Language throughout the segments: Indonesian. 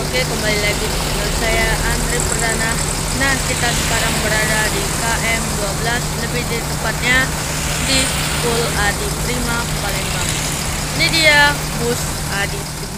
Oke, kembali lagi di channel saya Andre Perdana. Nah, kita sekarang berada di KM 12, lebih tepatnya di Pul Adi Prima Palembang. Ini dia bus Adi Prima.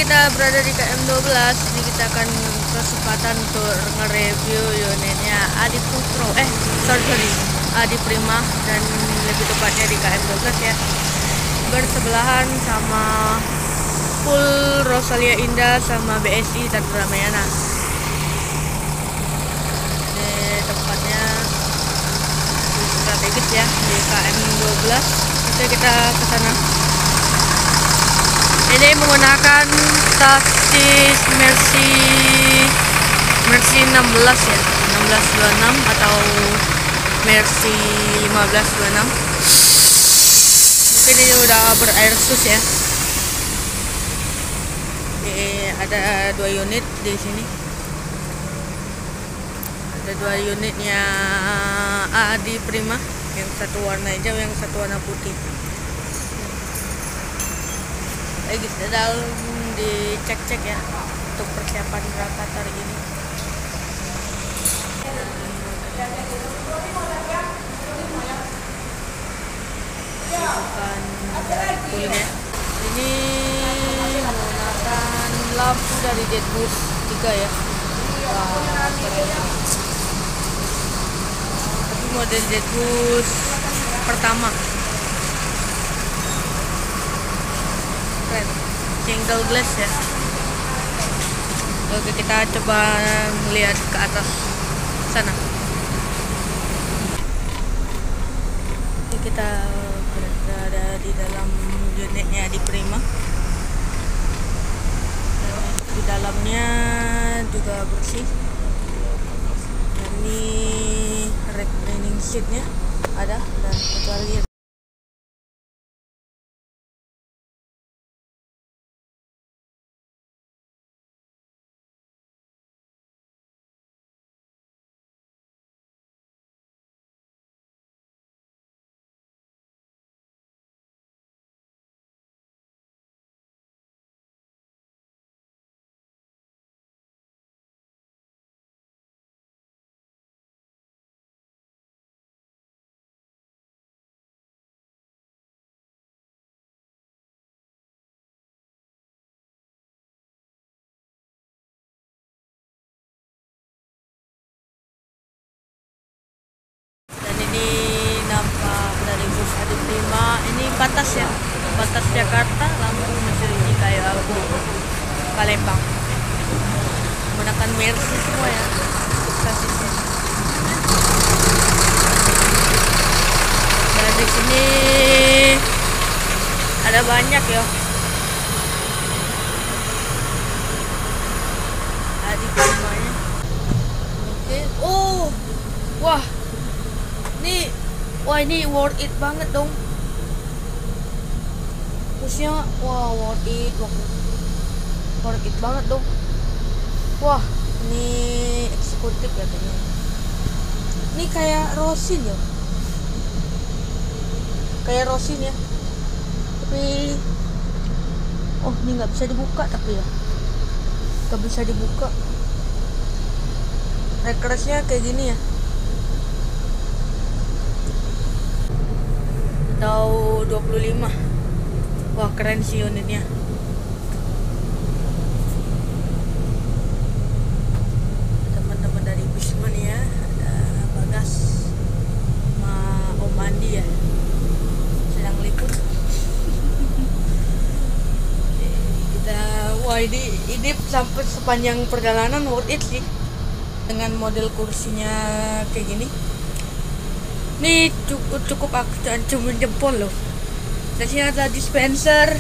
Kita berada di KM 12. Ini kita akan kesempatan untuk nge-review unitnya Adi Putro Adi Prima, dan lebih tepatnya di KM 12 ya, bersebelahan sama Pul Rosalia Indah sama BSI Tatu Ramayana. Ini tempatnya strategis ya di KM 12. Kita ke sana. Ini menggunakan taktis Mercy 16 ya, 1626 atau Mercy 1526. Mungkin ini udah berair sus ya. Ada 2 unit di sini. Ada 2 unitnya Adi Prima, yang satu warna hijau, yang satu warna putih. Lagi sedang dicek-cek ya untuk persiapan berangkat hari ini. Bukan pulnya. Ini menggunakan lampu dari Jetbus 3 ya. Wah, tapi model Jetbus pertama. Single glass ya. Oke, kita coba melihat ke atas sana. Oke, kita berada di dalam unitnya di Prima. Di dalamnya juga bersih. Ini reclining seatnya ada, dan kecuali ini nampak dari bus Adi Prima. Ini batas ya, batas Jakarta, langsung menuju kayak Abu Palembang. Menggunakan Mercy semua ya sasisnya. Dan di sini ada banyak ya Adi Primanya. Oke, oh, wah. Ini worth it banget dong. Busnya, wah, worth it banget dong. Wah, ini eksekutif katanya. Ini kayak Rosin ya. Tapi ini nggak bisa dibuka, tapi ya nggak bisa dibuka. Rekersnya kayak gini ya. Atau 25. Wah, keren sih unitnya. Teman-teman dari Bisman ya, ada Bagas sama Om Andi ya, sedang liput. Ini sampai sepanjang perjalanan worth it sih, dengan model kursinya kayak gini. Ini cukup aku ciumin jempol loh. Di sini ada dispenser,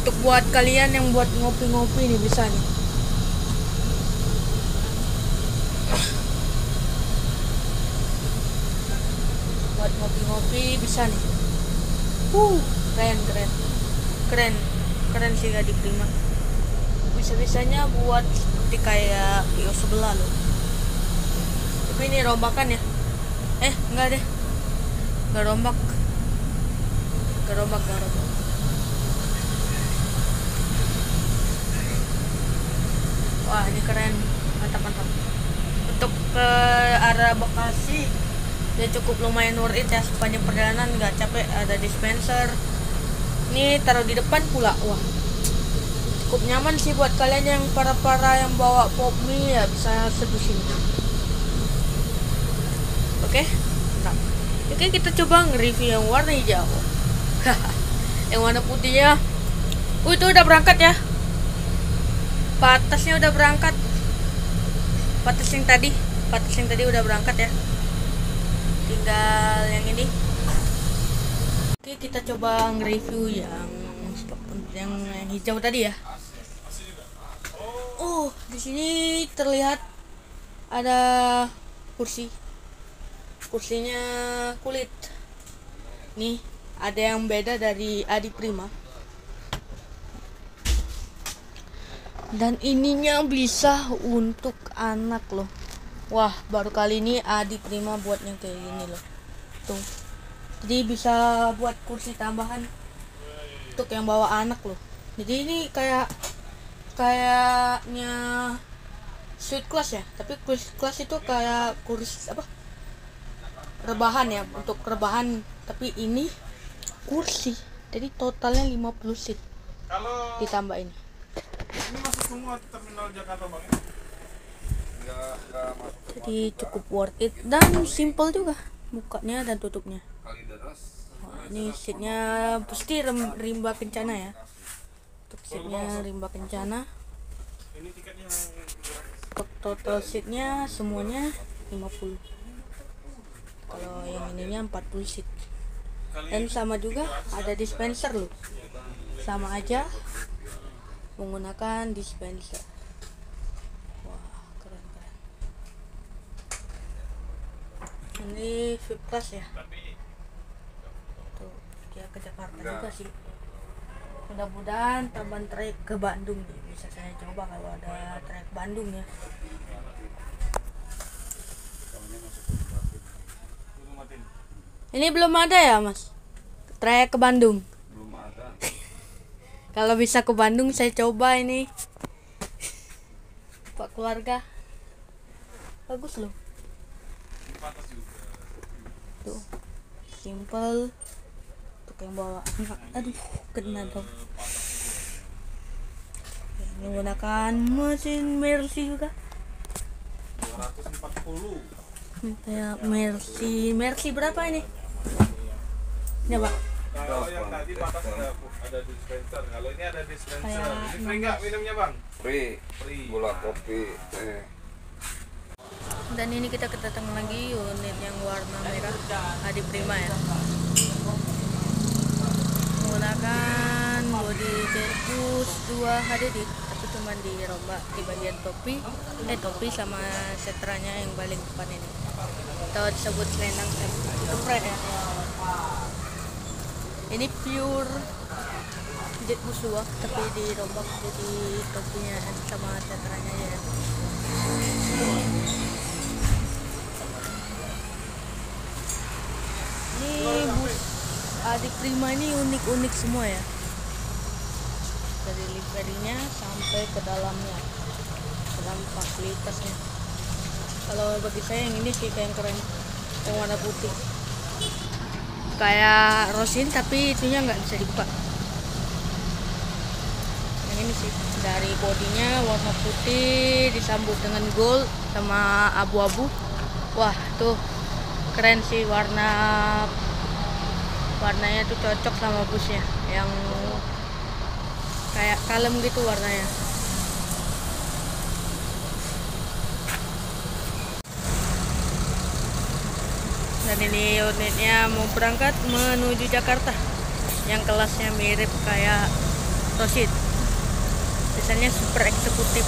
Untuk buat kalian yang buat ngopi-ngopi nih bisa nih. Buat ngopi-ngopi bisa nih. Keren sih Adi Prima. Bisa-bisanya buat seperti kayak Pio sebelah loh. Tapi ini rombakan ya. Enggak deh. Enggak rombak. Wah, ini keren. Mantap. Untuk ke arah Bekasi ya cukup lumayan worth it ya, sepanjang perjalanan nggak capek. Ada dispenser. Ini taruh di depan pula. Wah, cukup nyaman sih buat kalian yang para yang bawa pop mie ya, bisa seduh sini. Oke, kita coba nge-review yang warna hijau. Yang warna putihnya. Itu udah berangkat ya. Patasnya udah berangkat. Patas yang tadi udah berangkat ya. Tinggal yang ini. Oke, kita coba nge-review yang hijau tadi ya. Di sini terlihat ada kursinya kulit. Nih, ada yang beda dari Adi Prima. Dan ininya bisa untuk anak loh. Wah, baru kali ini Adi Prima buatnya kayak gini loh. Tuh. Jadi bisa buat kursi tambahan untuk yang bawa anak loh. Jadi ini kayaknya suite class ya. Tapi class itu kayak kursi rebahan ya, untuk rebahan. Tapi ini kursi. Jadi totalnya 50 seat. Ditambah ini. Ini masuk semua terminal Jakarta Bang. Jadi cukup worth it dan simple juga bukanya dan tutupnya. Ini seatnya pasti rimba kencana ya. Untuk seatnya rimba kencana. Untuk total seatnya semuanya 50. Kalau yang ininya 40 seat. Dan sama juga ada dispenser loh. Sama aja menggunakan dispenser. Wah, keren. Ini VIP class ya. Tuh, dia ke Jakarta juga sih. Mudah-mudahan tambahan trayek ke Bandung nih. Bisa saya coba kalau ada trayek Bandung ya. Ini belum ada ya, Mas? Trayek ke Bandung. Belum ada. Kalau bisa ke Bandung saya coba ini. Pak keluarga. Bagus loh. Tuh. Simple. Untuk yang bawa anak. Aduh, kena dong. Menggunakan mesin Mercy juga. 240. Ya, Mercy berapa ini? Ya, Pak. Kalau yang tadi patas ada dispenser. Kalau ini ada dispenser. Ini free nggak minumnya Bang? Free. Gula kopi. Dan ini kita kedatangan lagi unit yang warna merah Adi Prima ya. Menggunakan body Airbus 2 HDD, tapi cuma dirombak di bagian topi sama setranya yang paling depan ini. Atau disebut selendang geprek ya. Ini pure Airbus 2 tapi dirombak jadi topinya sama setranya ya. Ini bus Adi Prima ini unik-unik semua ya, dari liverinya sampai ke dalamnya, dalam fasilitasnya. Kalau bagi saya yang ini sih kayak yang keren, yang warna putih kayak rosin tapi itunya nggak bisa dibuka. Yang ini sih dari bodinya warna putih disambut dengan gold sama abu-abu. Wah, tuh keren sih, warnanya tuh cocok sama busnya yang kayak kalem gitu warnanya. Dan ini unitnya mau berangkat menuju Jakarta, yang kelasnya mirip kayak Tosit. Biasanya super eksekutif.